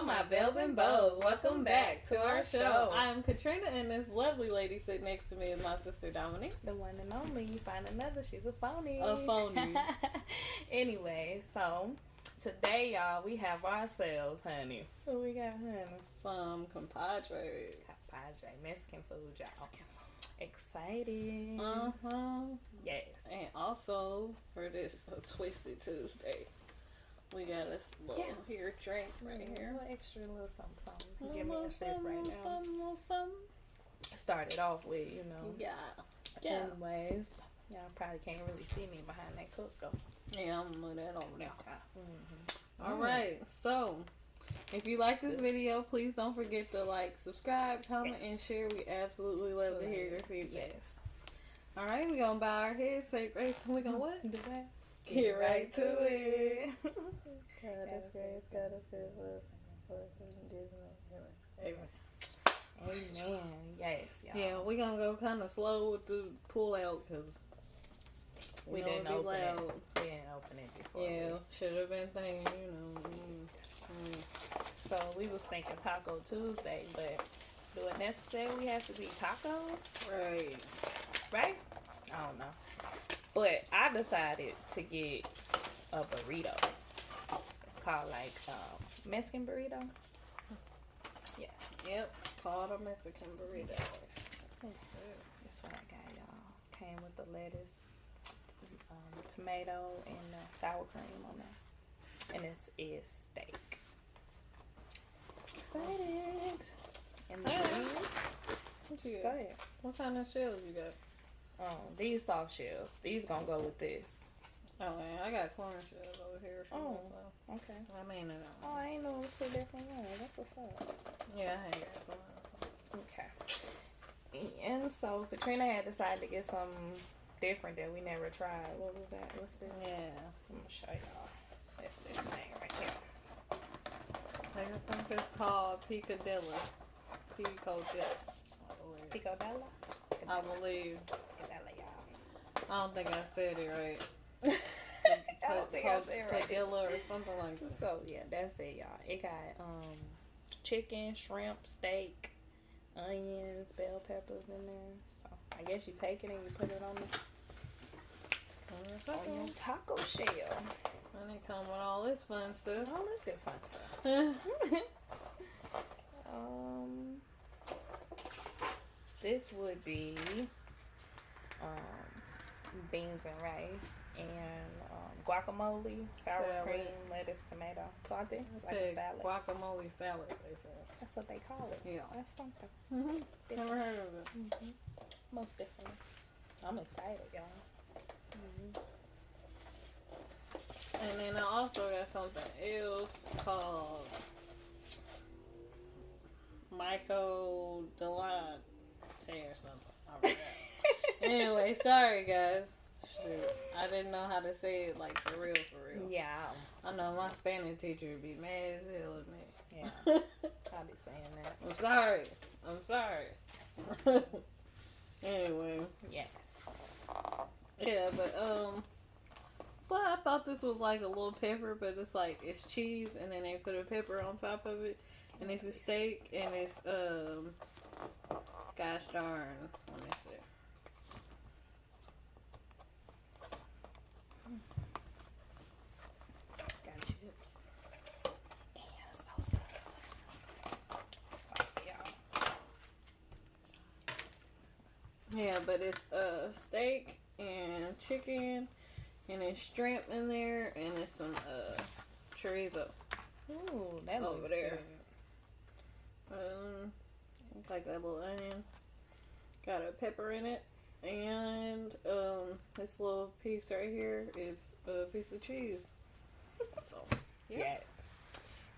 my bells and bows. Welcome back to our show. I am Katrina, and this lovely lady sitting next to me is my sister Dominique. The one and only. You find another, she's a phony. A phony. Anyway, so today, y'all, we have ourselves, honey. What we got, honey? Some compadres. Compadre, Mexican food, y'all. Exciting. Yes. And also, for this Twisted Tuesday, we got a little here drink right here. A little extra, little something. Give me a sip right now. Something. Started off with, you know. Yeah. Anyways, y'all probably can't really see me behind that cook though. Yeah, I'm gonna move that over there. Okay. All right. So, if you like this video, please don't forget to like, subscribe, comment, and share. We absolutely love to hear your feedback. Yes. All right, we're gonna bow our heads, say grace, and we're gonna what? Do that. Get right to it. God is grace, God is good for us. Amen. Yes, y'all. Yeah, we're gonna go kind of slow with the pull out because we didn't open it. We didn't open it before. Yeah, should have been thinking, So we was thinking Taco Tuesday, but do it necessarily have to be tacos? Right? I don't know. But I decided to get a burrito. It's called like Mexican burrito. Yes. Yep. Called a Mexican burrito. That's what I got, y'all. Came with the lettuce, tomato, and sour cream on there. And this is steak. Excited. And then, what you got? go ahead. What kind of shells you got? These soft shells. These gonna go with this. Oh, man, I got corn shells over here. Okay. I mean it. Oh, I ain't know it was two different ones. That's what's up. Yeah, I ain't got corn. Okay. And so Katrina had decided to get something different that we never tried. What was that? What's this? Yeah. I'm gonna show y'all. It's this thing right here. I think it's called Picadillo. Picadillo. Picadillo? I believe. Picadillo, y'all. I don't think I said it right. I don't think I said it right. Padilla or something like that. So yeah, that's it, y'all. It got chicken, shrimp, steak, onions, bell peppers in there. So I guess you take it and you put it on your taco shell. And it come with all this fun stuff. All this good fun stuff. This would be beans and rice and guacamole, sour cream, lettuce, tomato. So I think it's like a salad. Guacamole salad, they said. That's what they call it. Yeah. That's something. Never heard of it. Most definitely. I'm excited, y'all. And then I also got something else called Michael Delante or something. I forgot. Anyway, sorry guys. Shoot, I didn't know how to say it like for real. Yeah. I know my Spanish teacher would be mad as hell at me. Yeah. I'll be saying that. I'm sorry. Anyway. Yes. Yeah, but so I thought this was like a little pepper, but it's like it's cheese and then they put a pepper on top of it. And it's a steak and it's gosh darn, let me see. Got chips. And salsa. Saucy, y'all. Yeah, but it's steak and chicken and it's shrimp in there and it's some chorizo. Ooh, that over looks there. Good. Like that little onion. Got a pepper in it. And this little piece right here is a piece of cheese. So yeah. Yes.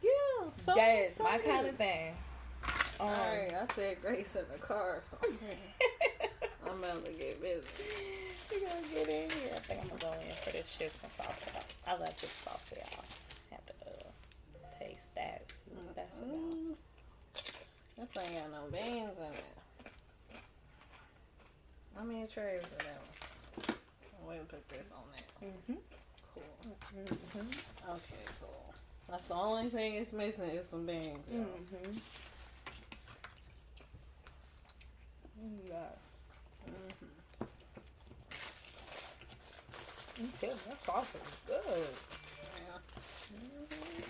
Yeah. So Yes, so my good. kind of thing. Alright, I said Grace in the car, so I'm about to get busy. We're gonna get in here. I think I'm gonna go in for this chips and salsa. I love this salsa, y'all. Have to taste that. See what that's about. This ain't got no beans in it. I mean, tray for that one. We'll put this on there. Cool. Okay, cool. That's the only thing it's missing is some beans. Y'all. Mm-hmm. Yeah. Mm-hmm. I'm telling you, that sauce is good. Yeah. Mm-hmm.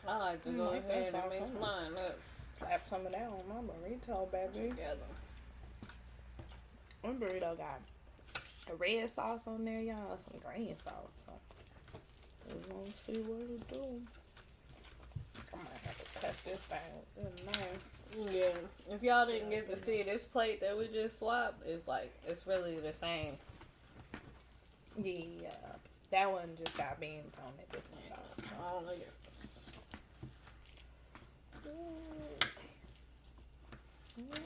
I like to go ahead and mix mine up. Slap some of that on my burrito, baby. Together. My burrito got a red sauce on there, y'all. Some green sauce. So we're gonna see what it do. I might have to cut this thing with this knife. Yeah. If y'all didn't get to see this plate that we just swapped, it's really the same. Yeah. That one just got beans on it. This one got That's the only difference.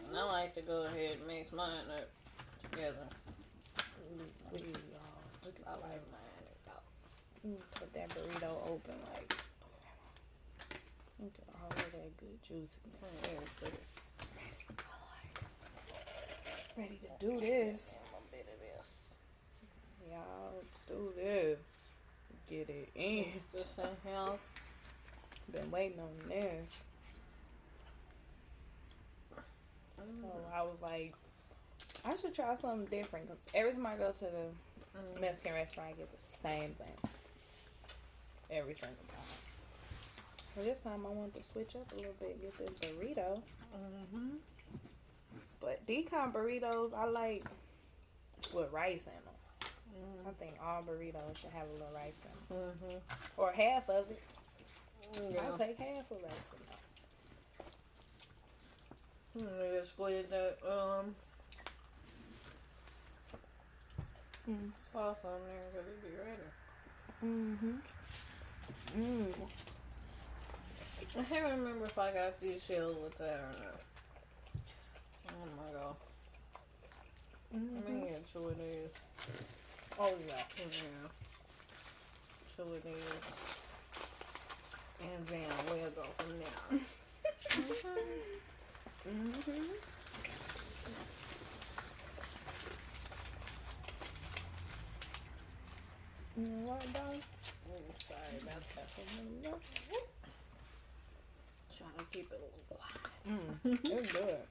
And I like to go ahead and mix mine up together. I like mine. cut that burrito open like. Look at all of that good juiciness. Ready to do this. A bit of this. Y'all, let's do this. Get it in. This in here. Been waiting on this. So I was like, I should try something different. Cause every time I go to the Mexican restaurant, I get the same thing. Every single time. Well, this time I want to switch up a little bit, get this burrito. Mm-hmm. But decon burritos, I like with rice in them. Mm-hmm. I think all burritos should have a little rice in them. Mm-hmm. Or half of it. Yeah. I'll take half of rice in them. Just squeeze that sauce on there because it be ready. I can't remember if I got these shells with that or not. Oh my god. Let me get to it is. Oh yeah. Yeah. So it is. And then we'll go from there. What done? Sorry about that. Trying to keep it a little quiet. It's good.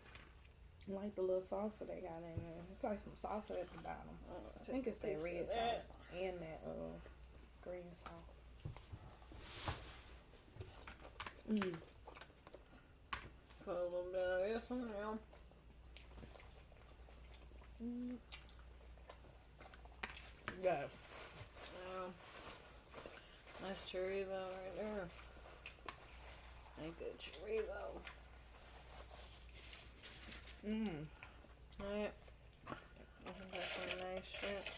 I like the little salsa they got in there. It's like some salsa at the bottom. I think it's that red sauce and that green sauce. Put a little bit of this one now. Yeah. Nice chorizo right there. A good chorizo. Alright. I think that's some nice shrimps.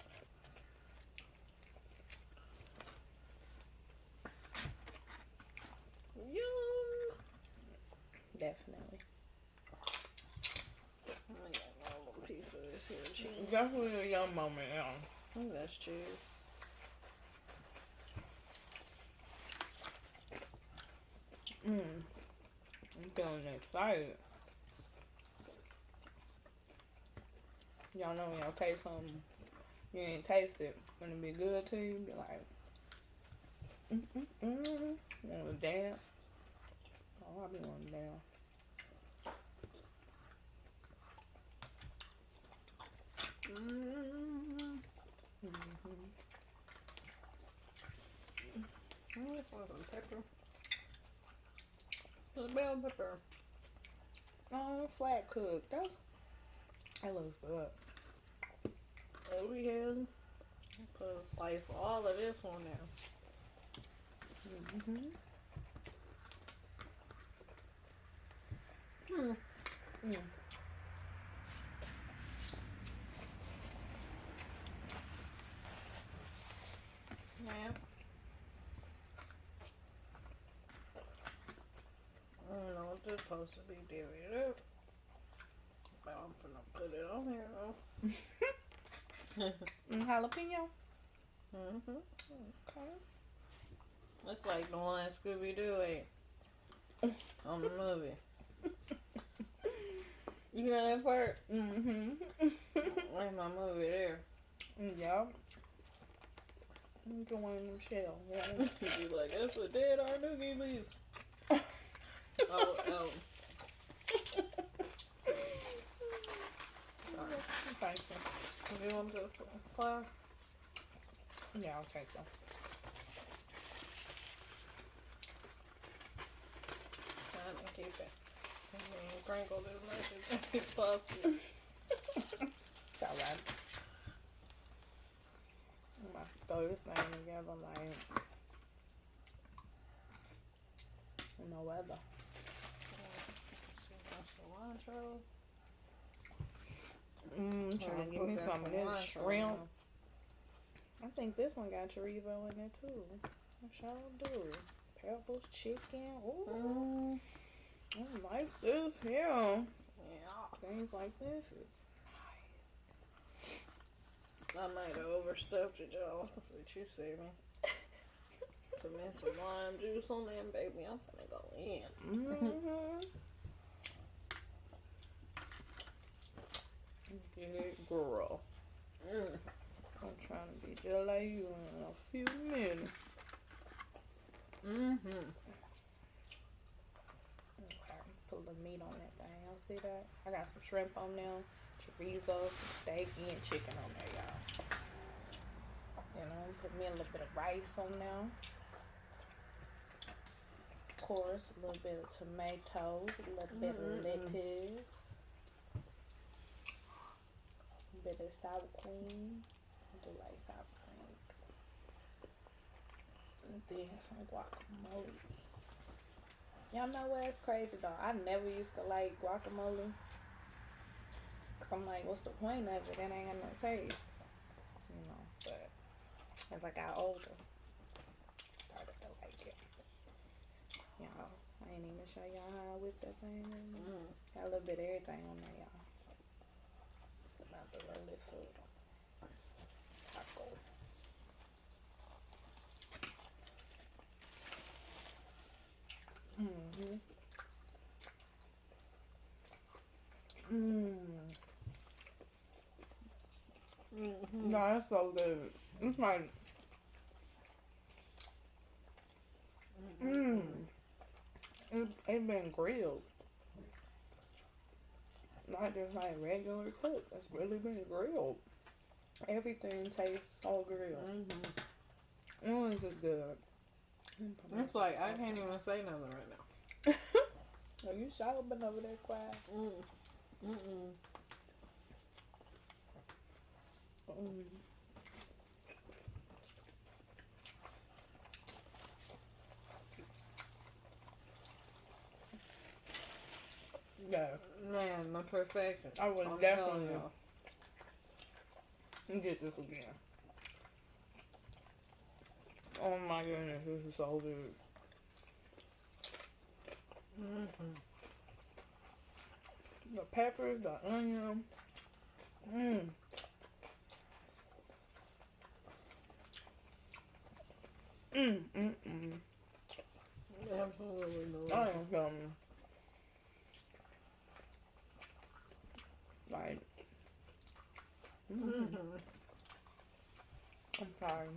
Yum! Definitely. Let me get a little piece of this here cheese. Definitely a yum moment, yeah. I think that's cheese. I'm feeling excited. Y'all know when y'all taste something, you ain't taste it, when it be good to you, be like, you wanna dance? Oh, I be wanting to dance. Oh, this one's some pepper. The bell pepper. Oh, flat cooked. That looks good. Oh yeah. Put a slice of all of this on there. Yeah. I don't know what this supposed to be divvied up. But I'm finna put it on here though. Jalapeno. Okay. That's like the one Scooby-Doo ate on the movie. You know that part? Like my movie there. Yeah. Enjoying them shell. Yeah. You be like, that's a dead Arnugi piece. Oh, oh. Sorry. Thank you. You want the flour? Yeah, I'll take them. Trying to keep it. And crinkle as much as possible. It's alright. I'm gonna throw this thing together like no weather. Cilantro. Trying to give me some of this shrimp. I think this one got chorizo in it too. I sure do. Pebbles, chicken. Ooh. I like this here. Yeah. Things like this is I might have overstuffed it, y'all. But you see me. Put me some lime juice on there, baby. I'm gonna go in. mm-hmm. Get it, girl. I'm trying to be just like you in a few minutes. Okay, put the meat on that thing. Y'all see that? I got some shrimp on there, chorizo, some steak, and chicken on there, y'all. You know, put me a little bit of rice on there. Of course, a little bit of tomatoes, a little bit of lettuce, a bit of sour cream. I do like sour cream. And then some guacamole. Y'all know what's crazy though? I never used to like guacamole. Cause I'm like, what's the point of it? It ain't got no taste. You know, but as I got older, I started to like it. Y'all, I ain't even show y'all how I whip that thing. Got a little bit of everything on there, y'all. About to roll this food. Taco. No, it's so good. It's like, it's been grilled. Not just like regular cooked. It's really been grilled. Everything tastes so grilled. This is good. It's like I can't even say nothing right now. Are you sure been over there quiet? Yeah. Man, my perfection. I would I'm definitely telling y'all. get this again. Oh my goodness, this is so good. The peppers, the onion. Absolutely no. I am coming. Like, I'm sorry.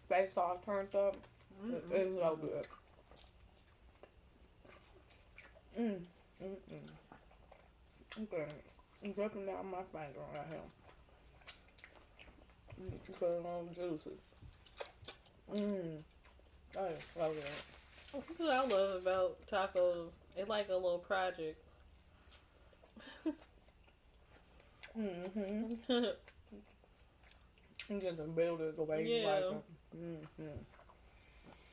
Face all turned up. It's so good. Okay. I'm dripping down my finger right here. Put it on juices. That is so good. What I love about tacos, it's like a little project. You get to build it the way you like them.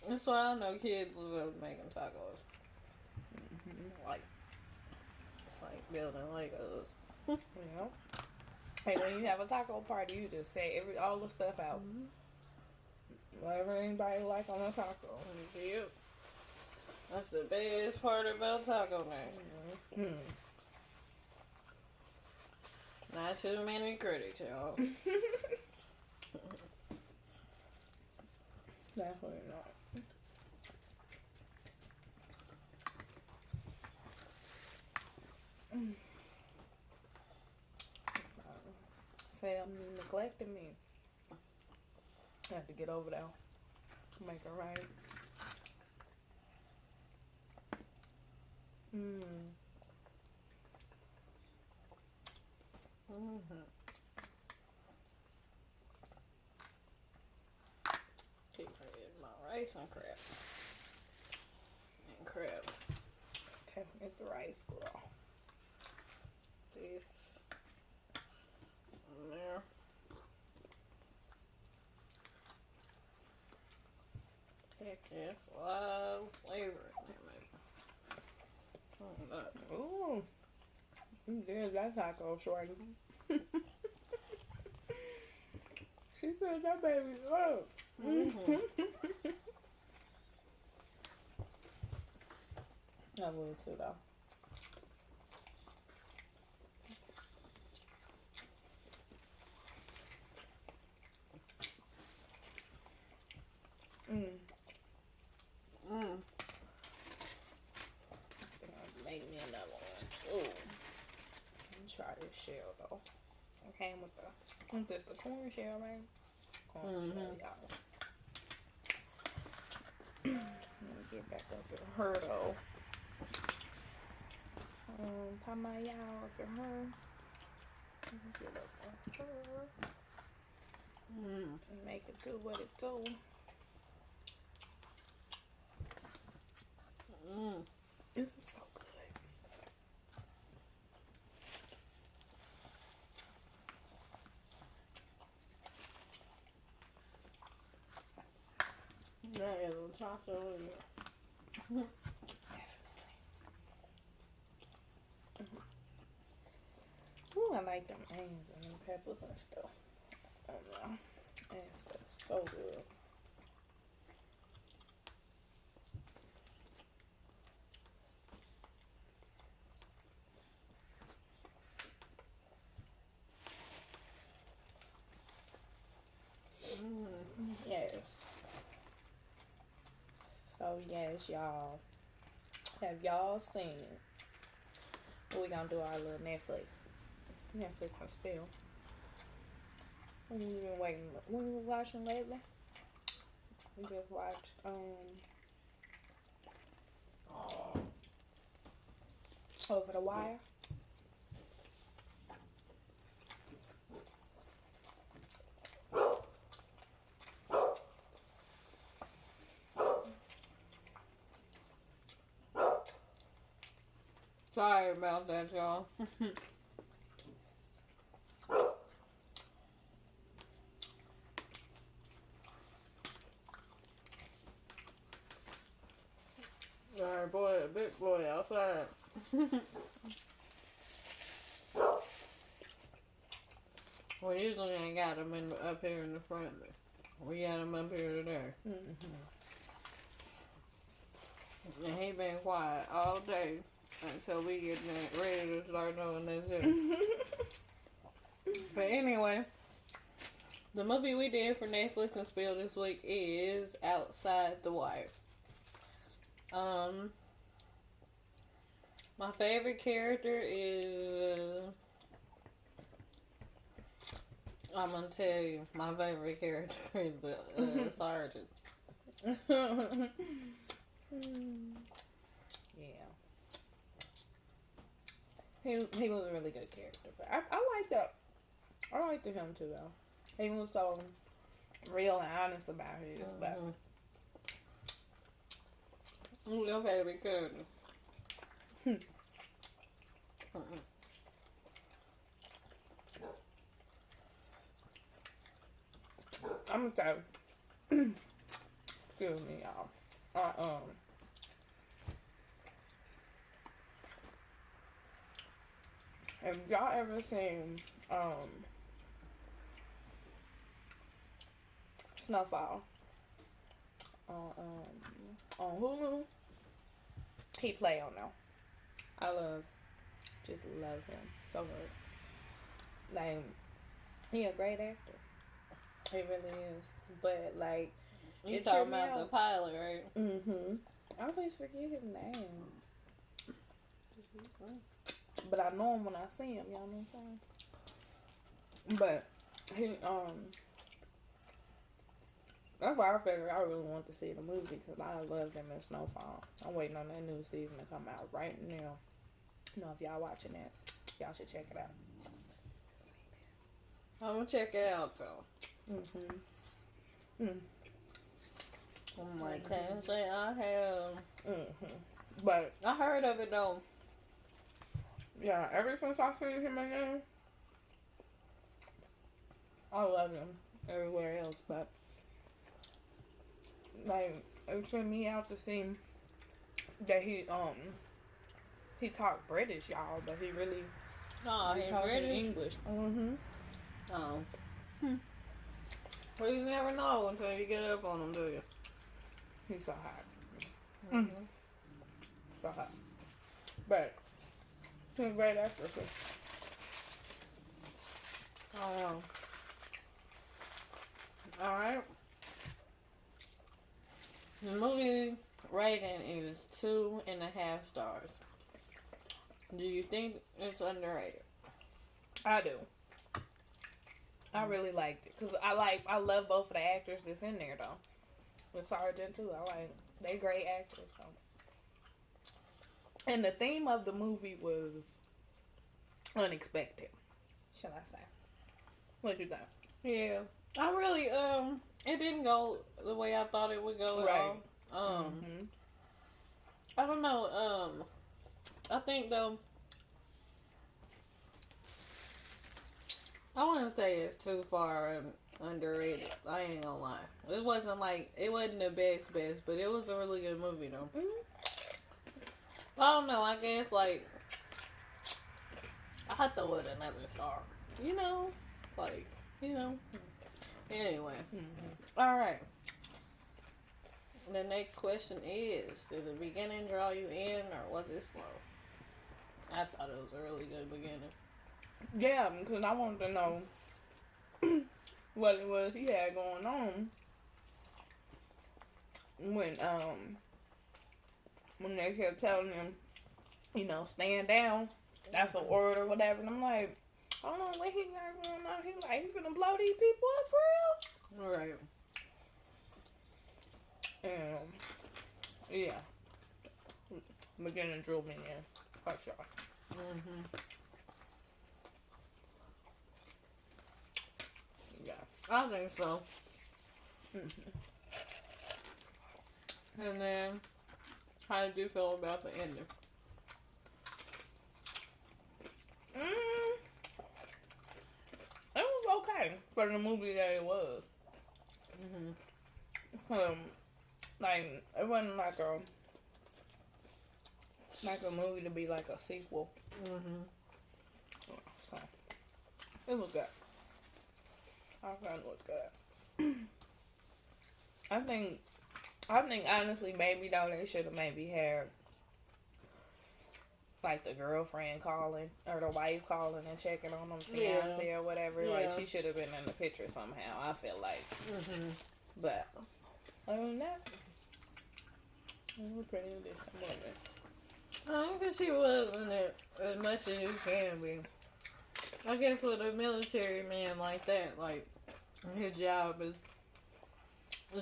That's why I know kids love making tacos. Like, it's like building Legos. Yeah. Hey, when you have a taco party, you just say all the stuff out. Whatever anybody like on a taco. Yep. That's the best part about taco night. Not too many critics, y'all. Definitely not. Say I'm neglecting me. I have to get over there. Make it right. Keep my rice and crab. And crab. Okay, get the rice, girl. This. In there. Heck yes, a lot of flavor in there, maybe. Ooh. There's that taco, shorty. She said that baby's up. I will too, though. Make me another one. Ooh. Let me try this shell, though. I came with the corn shell, right? Corn shell, y'all. Let me get back up at her, though. Talking about y'all up at her. Let me get up at her. And make it do what it do. This is so good. That is a taco. Ooh, I like them onions and them peppers and stuff. Oh, yeah. It's so good. Yes. So yes, y'all. Have y'all seen? We gonna do our little Netflix and spill. What have you been waiting? What you been watching lately? We just watched Over the Wire. Sorry about that, y'all. Alright, boy, big boy outside. We usually ain't got them up here in the front, but we got them up here today. And he been quiet all day until we get ready to start doing this here. But anyway, the movie we did for Netflix and Spill this week is Outside the Wire. My favorite character is... I'm gonna tell you, my favorite character is the sergeant. Yeah. He was a really good character. But I like that. I liked him too, though. He was so real and honest about his. But Who's your favorite character? I'm gonna say, excuse me, y'all. Have y'all ever seen Snowfall on Hulu? He play on now. I just love him so much. Like, he a great actor. He really is. But like, You talking about the pilot, right? I always forget his name. But I know him when I see him, y'all know what I'm saying? But he That's why I figured I really want to see the movie because I love them in Snowfall. I'm waiting on that new season to come out right now. You know, if y'all watching that, y'all should check it out. I'm gonna check it out though. I can't say I have. But I heard of it though. yeah, ever since I seen him in there, I love him everywhere else. But like, it took me out to see that he talked British, y'all, but he really He talking British. English. Oh. Well, you never know until you get up on him, do you? He's so hot. So hot. But he's a great actor too. Oh. Alright. The movie rating is 2.5 stars. Do you think it's underrated? I do. I really liked it because I love both of the actors that's in there though. With Sergeant too, they great actors. So. And the theme of the movie was unexpected, shall I say? What you think? Yeah, I really it didn't go the way I thought it would go at all. I don't know. I think though. I wouldn't say it's too far underrated. I ain't gonna lie. It wasn't the best, but it was a really good movie though. I don't know. I guess I throw it another star. You know, Anyway, all right. The next question is: did the beginning draw you in, or was it slow? I thought it was a really good beginning. Yeah, because I wanted to know what it was he had going on when they kept telling him, stand down. That's an order or whatever. And I'm like, hold on, what he got going on? He like, he finna blow these people up for real? Right. Yeah. Beginning drew me in. For sure. Yeah. I think so. And then, how did you feel about the ending? It was okay for the movie that it was. It wasn't like a movie to be like a sequel. So it was good. I thought it was good. I think honestly, maybe though they should have maybe had like the girlfriend calling or the wife calling and checking on them fiance or whatever. Yeah. Like she should have been in the picture somehow. I feel like, but other than that, it was pretty decent movie. I don't think she was in it as much as you can be. I guess with a military man like that, like his job is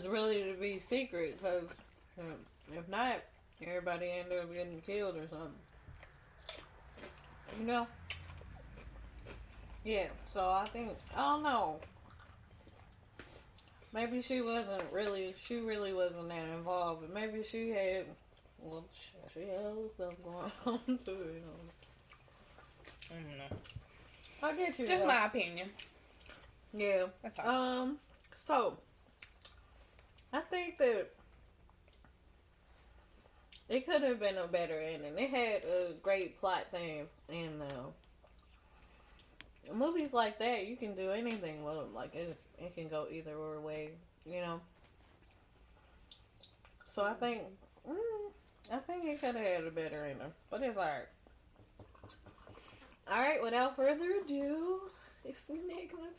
really to be secret, because if not, everybody end up getting killed or something. You know? Yeah, so I don't know. Maybe she really wasn't that involved, but maybe she had, she had other stuff going on too, you know. I don't know. I get you. Just my opinion. Yeah. That's all. So, I think that it could have been a better ending. It had a great plot theme, and movies like that, you can do anything with them. Like it can go either way, you know. So I think it could have had a better ending, but it's alright. Alright, without further ado, it's Nick time.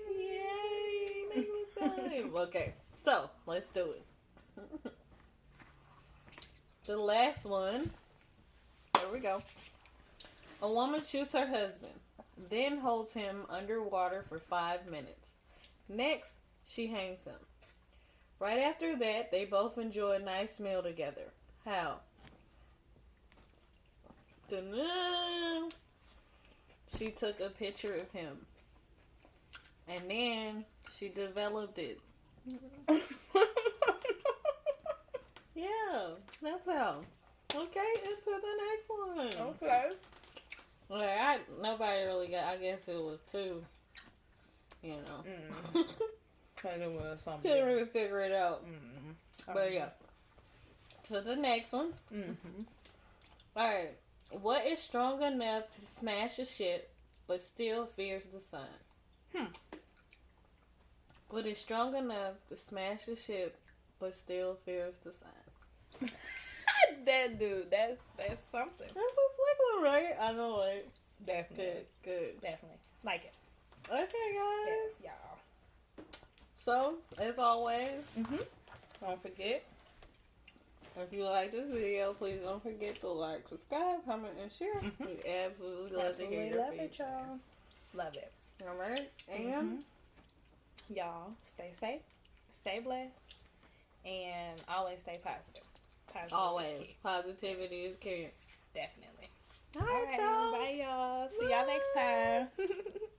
Yay, Nick time. Okay, so let's do it. The last one. Here we go. A woman shoots her husband, then holds him underwater for 5 minutes. Next, she hangs him. Right after that, they both enjoy a nice meal together. How? Dun-dun. She took a picture of him. And then she developed it. Yeah, that's how. Okay, into the next one. Okay. Nobody really got, I guess it was two, you know. Kind of was something. Couldn't really figure it out. But yeah. To the next one. Alright. What is strong enough to smash a ship but still fears the sun? What is strong enough to smash a ship but still fears the sun? That dude, that's something. That's a slick one, right? I know, right? Definitely. Good. Definitely. Like it. Okay, guys. Yes, y'all. So, as always, Don't forget. if you like this video, please don't forget to like, subscribe, comment, and share. We absolutely love to hear your love it, feedback. y'all. Love it. Alright? And Y'all, stay safe, stay blessed, and always stay positive. Positive always, is key. positivity is key. Definitely. Alright, All right, y'all. bye, y'all. See y'all next time.